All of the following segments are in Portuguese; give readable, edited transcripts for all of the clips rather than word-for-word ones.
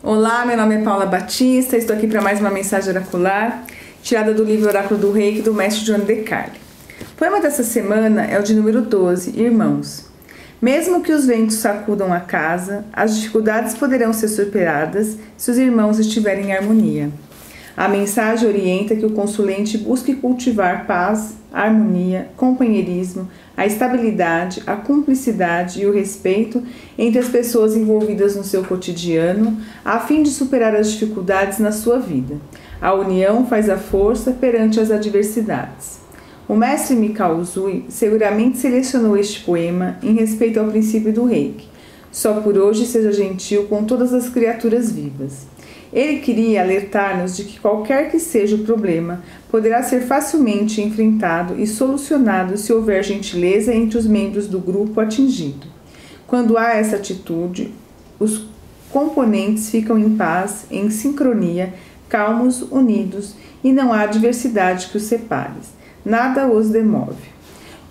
Olá, meu nome é Paula Batista, estou aqui para mais uma mensagem oracular, tirada do livro Oráculo do Reiki, do mestre Johann de Carli. O poema dessa semana é o de número 12, Irmãos. Mesmo que os ventos sacudam a casa, as dificuldades poderão ser superadas se os irmãos estiverem em harmonia. A mensagem orienta que o consulente busque cultivar paz, harmonia, companheirismo, a estabilidade, a cumplicidade e o respeito entre as pessoas envolvidas no seu cotidiano, a fim de superar as dificuldades na sua vida. A união faz a força perante as adversidades. O mestre Mikao Usui seguramente selecionou este poema em respeito ao princípio do Reiki. Só por hoje seja gentil com todas as criaturas vivas. Ele queria alertar-nos de que qualquer que seja o problema poderá ser facilmente enfrentado e solucionado se houver gentileza entre os membros do grupo atingido. Quando há essa atitude, os componentes ficam em paz, em sincronia, calmos, unidos, e não há adversidade que os separe. Nada os demove.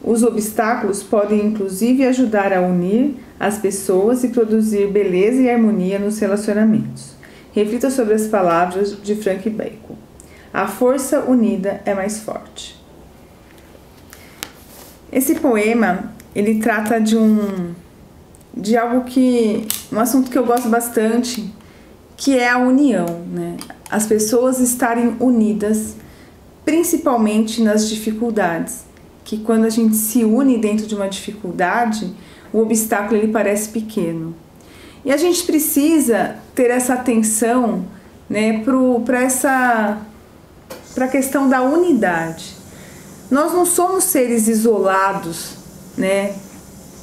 Os obstáculos podem inclusive ajudar a unir as pessoas e produzir beleza e harmonia nos relacionamentos. Reflita sobre as palavras de Frank Bacon. A força unida é mais forte. Esse poema, ele trata um assunto que eu gosto bastante, que é a união, né? As pessoas estarem unidas, principalmente nas dificuldades, que quando a gente se une dentro de uma dificuldade, o obstáculo ele parece pequeno. E a gente precisa ter essa atenção, né, para a questão da unidade. Nós não somos seres isolados, né,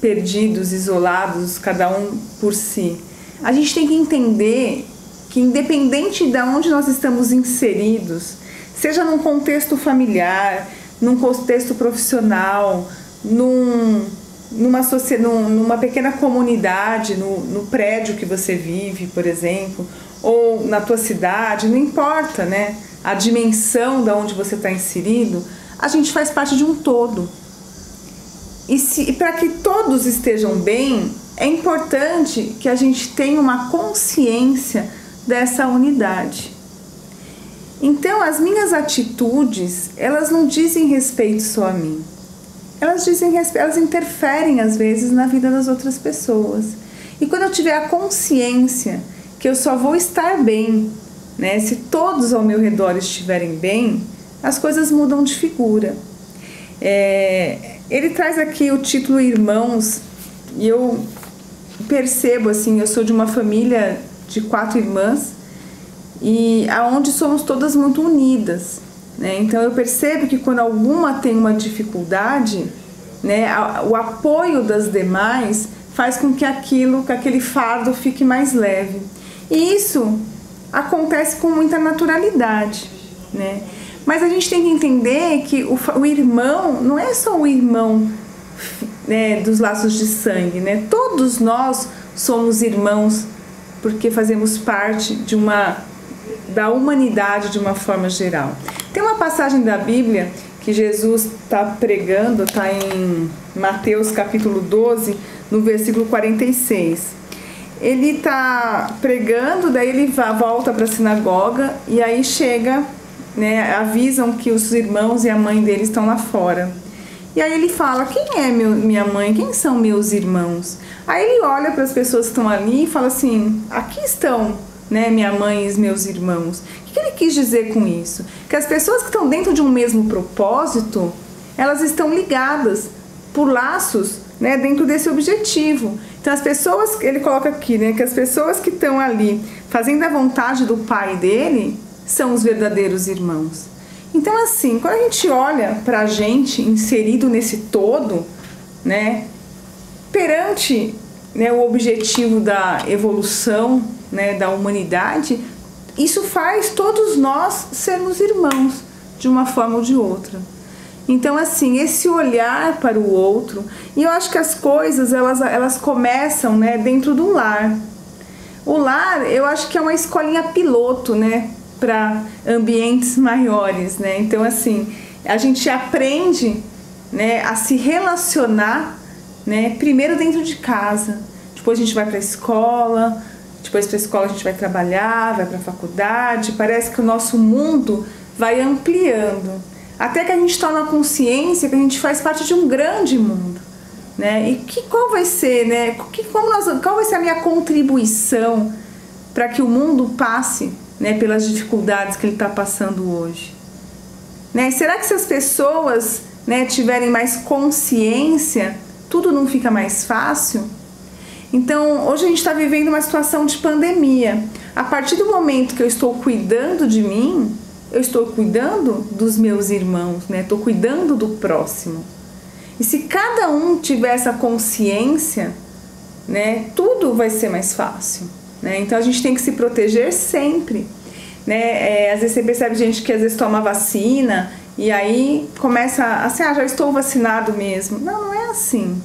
perdidos, isolados, cada um por si. A gente tem que entender que independente de onde nós estamos inseridos, seja num contexto familiar, num contexto profissional, numa pequena comunidade, no prédio que você vive, por exemplo, ou na tua cidade, não importa, né? A dimensão da onde você está inserido, a gente faz parte de um todo. E para que todos estejam bem, é importante que a gente tenha uma consciência dessa unidade. Então, as minhas atitudes, elas não dizem respeito só a mim. Elas interferem às vezes na vida das outras pessoas. E quando eu tiver a consciência que eu só vou estar bem, né, se todos ao meu redor estiverem bem, as coisas mudam de figura. Ele traz aqui o título Irmãos, e eu percebo assim, eu sou de uma família de 4 irmãs, e aonde somos todas muito unidas, né? Então eu percebo que quando alguma tem uma dificuldade, né, o apoio das demais faz com que aquele fardo fique mais leve. E isso acontece com muita naturalidade, né? Mas a gente tem que entender que o irmão não é só o irmão, né, dos laços de sangue, né? Todos nós somos irmãos porque fazemos parte da humanidade de uma forma geral. Tem uma passagem da Bíblia que Jesus está pregando, está em Mateus capítulo 12, no versículo 46. Ele está pregando, daí ele volta para a sinagoga e aí chega, né, avisam que os irmãos e a mãe dele estão lá fora. E aí ele fala, quem é minha mãe? Quem são meus irmãos? Aí ele olha para as pessoas que estão ali e fala assim, aqui estão, né, minha mãe e os meus irmãos. O que ele quis dizer com isso? Que as pessoas que estão dentro de um mesmo propósito, elas estão ligadas por laços, né, dentro desse objetivo. Então as pessoas, ele coloca aqui, né, que as pessoas que estão ali fazendo a vontade do pai dele são os verdadeiros irmãos. Então assim, quando a gente olha para a gente inserido nesse todo, né, perante, né, o objetivo da evolução, né, da humanidade, isso faz todos nós sermos irmãos de uma forma ou de outra. Então assim, esse olhar para o outro, e eu acho que as coisas elas começam, né, dentro do lar. O lar, eu acho que é uma escolinha piloto, né, para ambientes maiores, né? Então assim, a gente aprende, né, a se relacionar, né, primeiro dentro de casa, depois a gente vai para a escola, depois para a escola a gente vai trabalhar, vai para a faculdade, parece que o nosso mundo vai ampliando, até que a gente toma consciência que a gente faz parte de um grande mundo, né? E qual vai ser, né? Qual vai ser a minha contribuição para que o mundo passe, né, pelas dificuldades que ele está passando hoje? Né? Será que se as pessoas, né, tiverem mais consciência, tudo não fica mais fácil? Então, hoje a gente está vivendo uma situação de pandemia. A partir do momento que eu estou cuidando de mim, eu estou cuidando dos meus irmãos, né? Estou cuidando do próximo. E se cada um tiver essa consciência, né, tudo vai ser mais fácil, né? Então a gente tem que se proteger sempre, né? Às vezes você percebe gente que às vezes toma vacina e aí começa assim, já estou vacinado mesmo. Não, não é assim,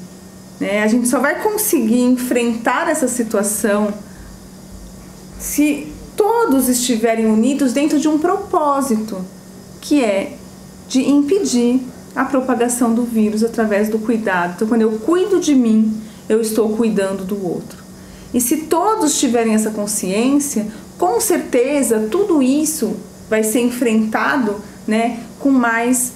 né? A gente só vai conseguir enfrentar essa situação se todos estiverem unidos dentro de um propósito, que é de impedir a propagação do vírus através do cuidado. Então, quando eu cuido de mim, eu estou cuidando do outro. E se todos tiverem essa consciência, com certeza tudo isso vai ser enfrentado, né, com mais,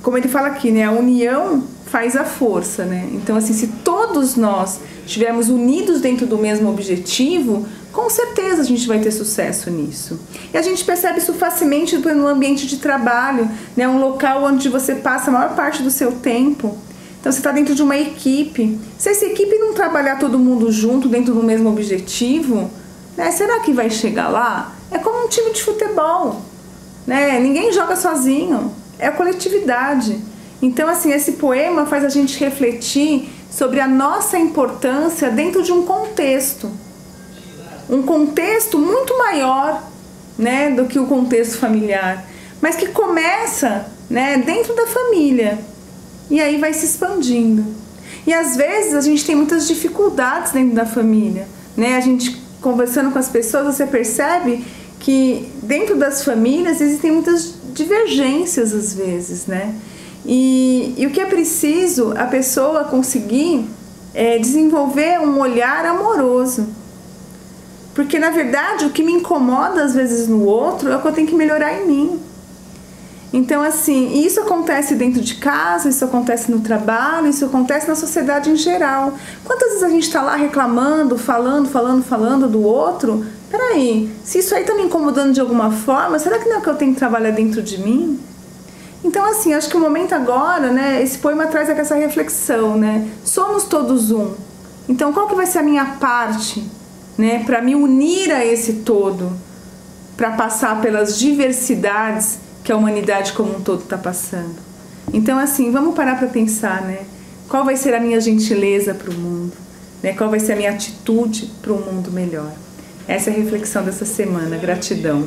como ele fala aqui, né, a união faz a força, né? Então, assim, se todos nós estivermos unidos dentro do mesmo objetivo, com certeza a gente vai ter sucesso nisso. E a gente percebe isso facilmente no ambiente de trabalho, né? Um local onde você passa a maior parte do seu tempo. Então você está dentro de uma equipe. Se essa equipe não trabalhar todo mundo junto, dentro do mesmo objetivo, né? Será que vai chegar lá? É como um time de futebol, né? Ninguém joga sozinho, é a coletividade. Então, assim, esse poema faz a gente refletir sobre a nossa importância dentro de um contexto muito maior, né, do que o contexto familiar, mas que começa, né, dentro da família e aí vai se expandindo. E às vezes a gente tem muitas dificuldades dentro da família, né? A gente conversando com as pessoas, você percebe que dentro das famílias existem muitas divergências às vezes, né? E o que é preciso a pessoa conseguir desenvolver um olhar amoroso. Porque, na verdade, o que me incomoda às vezes no outro é o que eu tenho que melhorar em mim. Então, assim, isso acontece dentro de casa, isso acontece no trabalho, isso acontece na sociedade em geral. Quantas vezes a gente está lá reclamando, falando do outro? Peraí, se isso aí está me incomodando de alguma forma, será que não é que eu tenho que trabalhar dentro de mim? Então, assim, acho que o momento agora, né, esse poema traz aqui essa reflexão, né? Somos todos um. Então, qual que vai ser a minha parte, né, para me unir a esse todo, para passar pelas diversidades que a humanidade como um todo está passando? Então, assim, vamos parar para pensar, né? Qual vai ser a minha gentileza para o mundo? Né? Qual vai ser a minha atitude para um mundo melhor? Essa é a reflexão dessa semana. Gratidão.